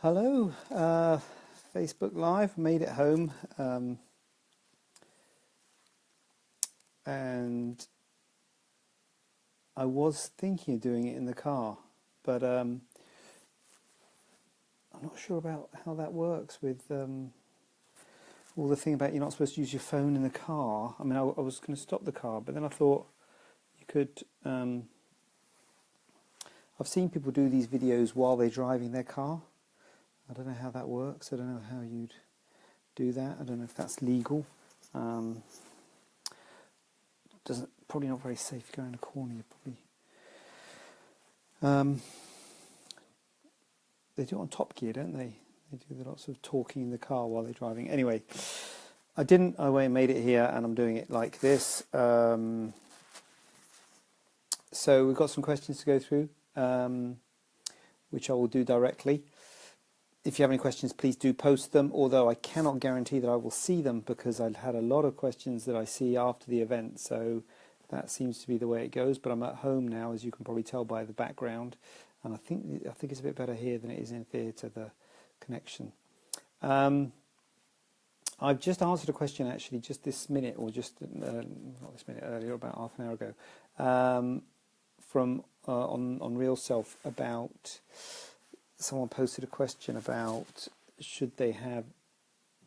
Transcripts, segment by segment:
Hello, Facebook Live. Made it home, and I was thinking of doing it in the car, but I'm not sure about how that works with all the thing about you're not supposed to use your phone in the car. I mean, I was going to stop the car, but then I thought you could. I've seen people do these videos while they're driving their car. I don't know how that works. I don't know how you'd do that. I don't know if that's legal. Doesn't probably not very safe. If you go around a corner, you probably. They do it on Top Gear, don't they? They do lots of talking in the car while they're driving. Anyway, I didn't. I made it here, and I'm doing it like this. So we've got some questions to go through, which I will do directly. If you have any questions, please do post them, although I cannot guarantee that I will see them because I've had a lot of questions that I see after the event, so that seems to be the way it goes. But I'm at home now, as you can probably tell by the background, and I think it's a bit better here than it is in theatre, the connection. I've just answered a question actually just this minute, or just not this minute, earlier, about half an hour ago, from on Real Self about... Someone posted a question about should they have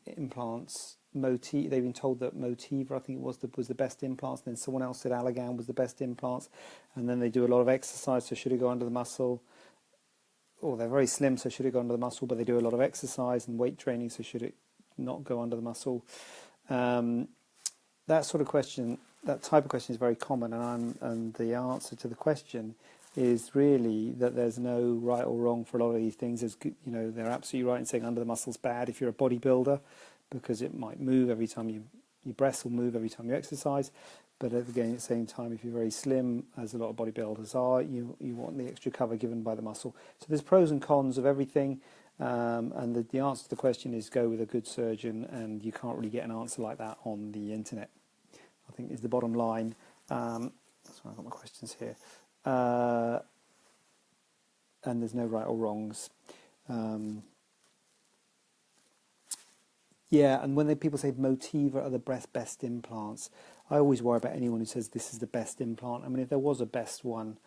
implants. They've been told that Motiva, I think it was the best implants. Then someone else said Allergan was the best implants, and then they do a lot of exercise, so should it go under the muscle? Or they're very slim, so should it go under the muscle? But they do a lot of exercise and weight training, so should it not go under the muscle? That sort of question, that type of question, is very common, and the answer to the question is really that there's no right or wrong for a lot of these things. They're absolutely right in saying under the muscle's bad if you're a bodybuilder, because it might move every time your breasts will move every time you exercise. But again, at the same time, if you're very slim, as a lot of bodybuilders are, you want the extra cover given by the muscle. So there's pros and cons of everything, and the answer to the question is go with a good surgeon, and you can't really get an answer like that on the internet, I think, is the bottom line. That's why I've got my questions here. And there's no right or wrongs. And when people say Motiva are the best implants, I always worry about anyone who says this is the best implant. I mean, if there was a best one,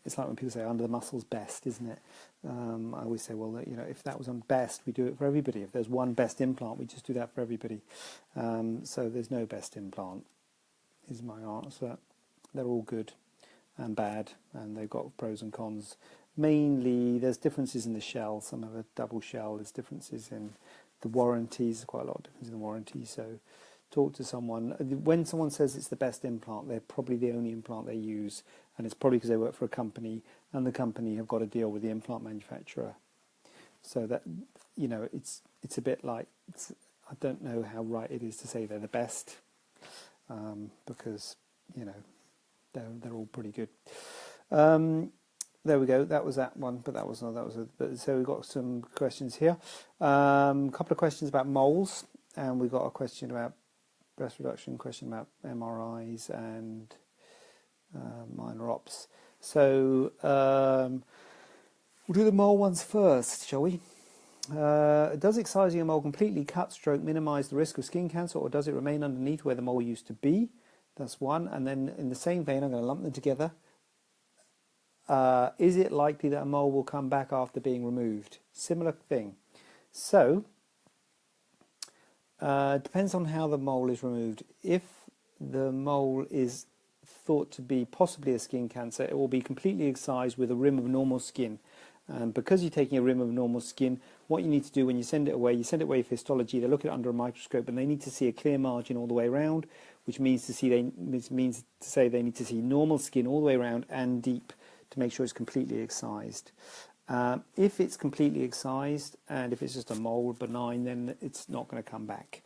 it's like when people say under the muscle's best, isn't it? I always say, well, if that was on best, we do it for everybody. If there's one best implant, we just do that for everybody. So there's no best implant, is my answer. They're all good and bad, and they've got pros and cons. Mainly, there's differences in the shell. Some have a double shell. There's differences in the warranties. Quite a lot of difference in the warranties. So, talk to someone. When someone says it's the best implant, they're probably the only implant they use, and it's probably because they work for a company, and the company have got to deal with the implant manufacturer. So that it's a bit like I don't know how right it is to say they're the best, because they're all pretty good. There we go. That was that one, but so we've got some questions here. A couple of questions about moles, and we've got a question about breast reduction, question about MRIs and minor ops. So we'll do the mole ones first, shall we? Does excising a mole completely cut, minimise the risk of skin cancer, or does it remain underneath where the mole used to be? That's one. And then in the same vein, I'm going to lump them together. Is it likely that a mole will come back after being removed? Similar thing. So, depends on how the mole is removed. If the mole is thought to be possibly a skin cancer, it will be completely excised with a rim of normal skin. Because you're taking a rim of normal skin, what you need to do when you send it away for histology. They look at it under a microscope, and they need to see a clear margin all the way around, which means to say they need to see normal skin all the way around and deep to make sure it's completely excised. If it's completely excised, and if it's just a mole, benign, then it's not going to come back.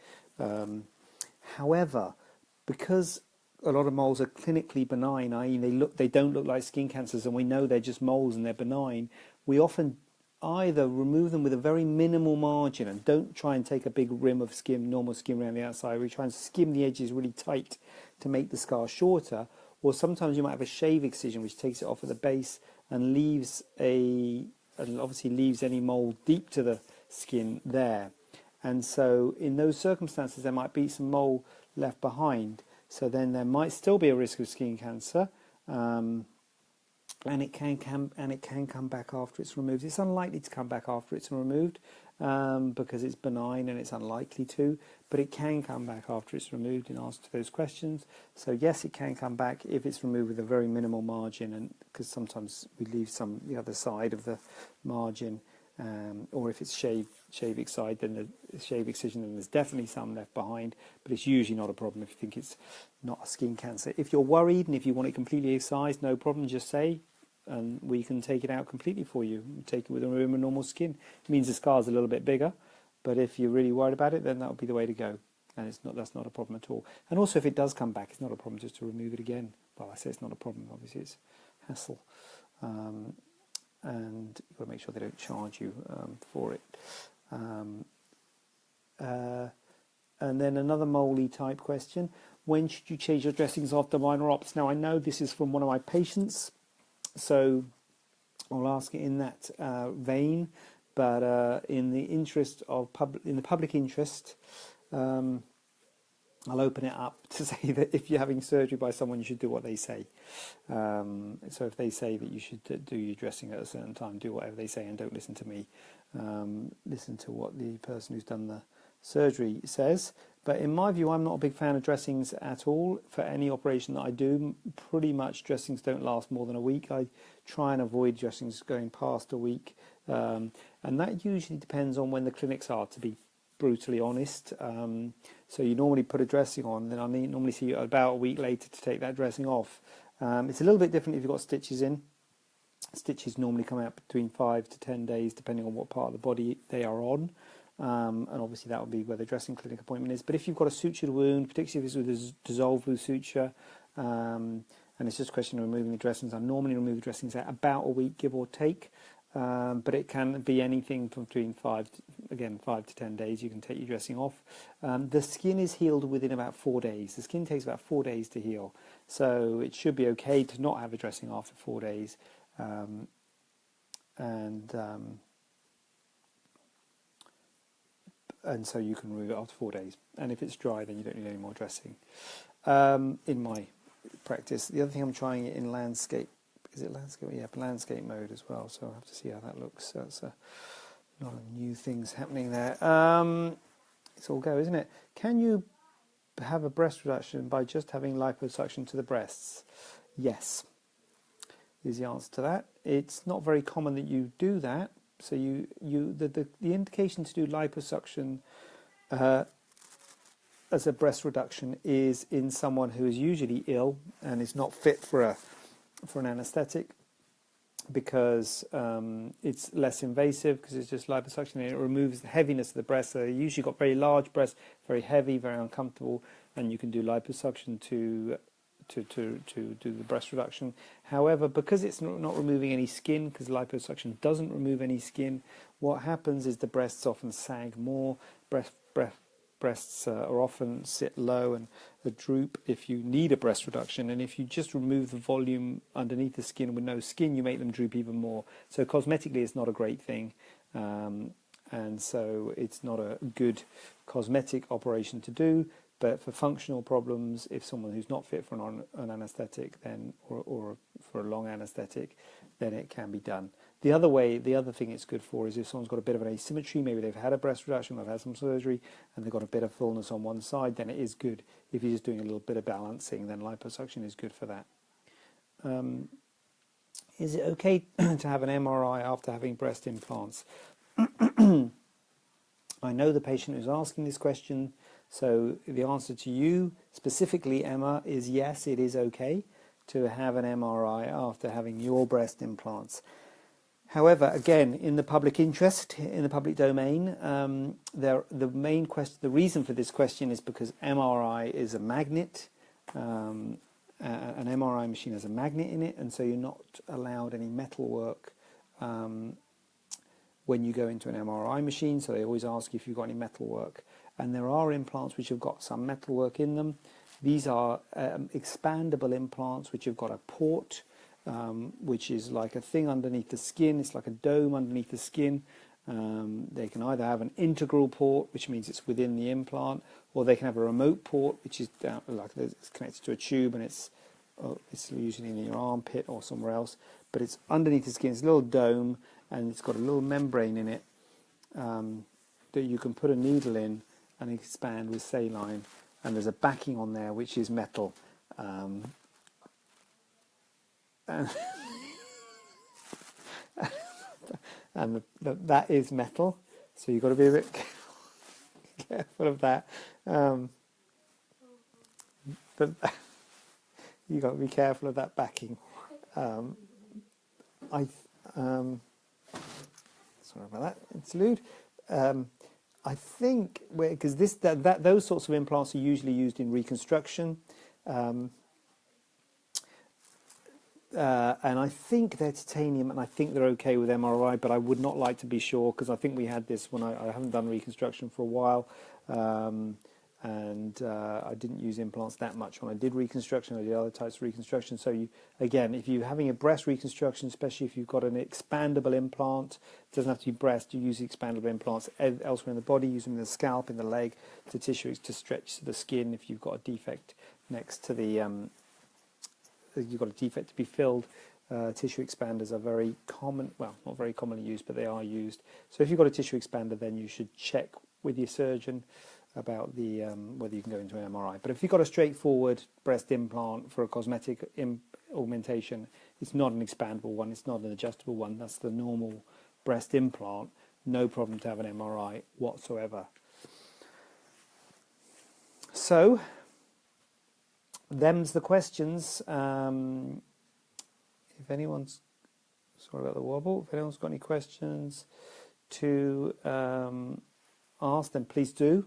However, because a lot of moles are clinically benign, i.e. they don't look like skin cancers, and we know they're just moles and they're benign, we often either remove them with a very minimal margin and don't try and take a big rim of skin, normal skin around the outside. We try and skim the edges really tight to make the scar shorter, or sometimes you might have a shave excision which takes it off at the base and leaves a and obviously leaves any mold deep to the skin there. And so in those circumstances, there might be some mole left behind. So then there might still be a risk of skin cancer. And it can come back after it's removed. It's unlikely to come back after it's removed because it's benign and it's unlikely to, but it can come back after it's removed in answer to those questions. So yes, it can come back if it's removed with a very minimal margin, and because sometimes we leave some the other side of the margin, or if it's shave excision, then the shave excision, then there's definitely some left behind, but it's usually not a problem if you think it's not a skin cancer. If you're worried and if you want it completely excised, no problem, just say, and we can take it out completely for you. Take it with a room of normal skin. It means the scar's a little bit bigger, but if you're really worried about it, then that would be the way to go. And that's not a problem at all. And also, if it does come back, it's not a problem just to remove it again. Well, I say it's not a problem. Obviously, it's hassle, and you've got to make sure they don't charge you for it. And then another moly type question: when should you change your dressings after minor ops? Now, I know this is from one of my patients, so I'll ask it in that vein. But in the interest of public interest, I'll open it up to say that if you're having surgery by someone, you should do what they say. So if they say that you should do your dressing at a certain time, do whatever they say and don't listen to me. Listen to what the person who's done the surgery says. But in my view, I'm not a big fan of dressings at all. For any operation that I do, pretty much dressings don't last more than a week. I try and avoid dressings going past a week. And that usually depends on when the clinics are, to be brutally honest. So you normally put a dressing on, then I normally see you about a week later to take that dressing off. It's a little bit different if you've got stitches in. Stitches normally come out between 5 to 10 days, depending on what part of the body they are on. And obviously that will be where the dressing clinic appointment is. But if you've got a sutured wound, particularly if it's with a dissolved wound suture, and it's just a question of removing the dressings, I normally remove the dressings at about a week, give or take. But it can be anything from between 5 to 10 days. You can take your dressing off. The skin is healed within about 4 days. The skin takes about 4 days to heal, so it should be okay to not have a dressing after 4 days. And so you can remove it after 4 days. And if it's dry, then you don't need any more dressing. In my practice, the other thing I'm trying it in landscape. Is it landscape? Yeah, landscape mode as well. So I'll have to see how that looks. That's a lot of new things happening there. It's all go, isn't it? Can you have a breast reduction by just having liposuction to the breasts? Yes, is the answer to that. It's not very common that you do that. So the indication to do liposuction as a breast reduction is in someone who is usually ill and is not fit for an anaesthetic, because it's less invasive, because it's just liposuction and it removes the heaviness of the breast. So you usually got very large breasts, very heavy, very uncomfortable, and you can do liposuction to do the breast reduction. However, because it's not removing any skin, because liposuction doesn't remove any skin, what happens is the breasts often sag more. Breasts are often sit low and droop if you need a breast reduction, and if you just remove the volume underneath the skin with no skin, you make them droop even more. So cosmetically it's not a great thing, and so it's not a good cosmetic operation to do. But for functional problems, if someone who's not fit for an anaesthetic, then or for a long anaesthetic, then it can be done. The other thing it's good for is if someone's got a bit of an asymmetry, maybe they've had a breast reduction, they've had some surgery, and they've got a bit of fullness on one side, then it is good. If you're just doing a little bit of balancing, then liposuction is good for that. Is it okay to have an MRI after having breast implants? I know the patient who's asking this question, so the answer to you specifically, Emma, is yes, it is okay to have an MRI after having your breast implants. However, again, in the public interest, in the public domain, the reason for this question is because MRI is a magnet. An MRI machine has a magnet in it, and so you're not allowed any metal work when you go into an MRI machine. So they always ask you if you've got any metal work. And there are implants which have got some metalwork in them. These are expandable implants which have got a port which is like a thing underneath the skin. It's like a dome underneath the skin. They can either have an integral port, which means it's within the implant, or they can have a remote port, which is down, like it's connected to a tube, and it's usually in your armpit or somewhere else. But it's underneath the skin. It's a little dome, and it's got a little membrane in it that you can put a needle in and expand with saline. And there's a backing on there which is metal. And and that is metal, so you've got to be a bit careful of that. But you've got to be careful of that backing. Sorry about that interlude. I think because those sorts of implants are usually used in reconstruction. And I think they're titanium, and I think they're okay with MRI, but I would not like to be sure, because I think we had this when I haven't done reconstruction for a while, and I didn't use implants that much when I did reconstruction. I did other types of reconstruction. So again, if you're having a breast reconstruction, especially if you've got an expandable implant, it doesn't have to be breast, you use expandable implants elsewhere in the body, use them in the scalp, in the leg, to tissue, to stretch the skin if you've got a defect next to the you've got a defect to be filled. Tissue expanders are very common, well, not very commonly used, but they are used. So if you've got a tissue expander, then you should check with your surgeon about the whether you can go into an MRI. But if you've got a straightforward breast implant for a cosmetic augmentation, it's not an expandable one, it's not an adjustable one, that's the normal breast implant, no problem to have an MRI whatsoever. So, them's the questions. If anyone's, sorry about the wobble, if anyone's got any questions to ask, then please do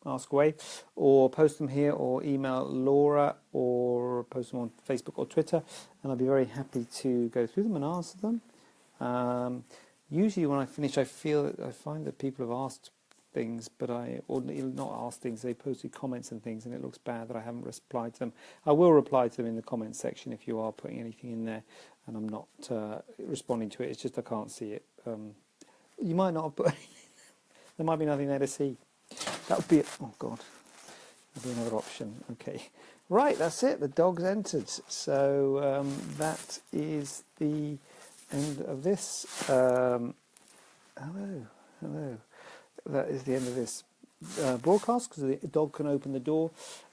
ask away, or post them here, or email Laura, or post them on Facebook or Twitter, and I'll be very happy to go through them and answer them. Usually when I finish, I find that people have asked things, but or not asked things, they posted comments and things, and it looks bad that I haven't replied to them. I will reply to them in the comments section if you are putting anything in there and I'm not responding to it. It's just I can't see it. You might not have put anything. There might be nothing there to see. That would be it. Oh God, that would be another option. Okay, right, that's it. The dog's entered. So that is the end of this. Hello. That is the end of this broadcast, because the dog can open the door,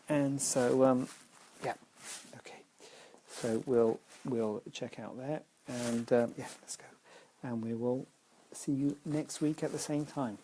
and so yeah, okay. So we'll check out there, and yeah, let's go, and we will see you next week at the same time.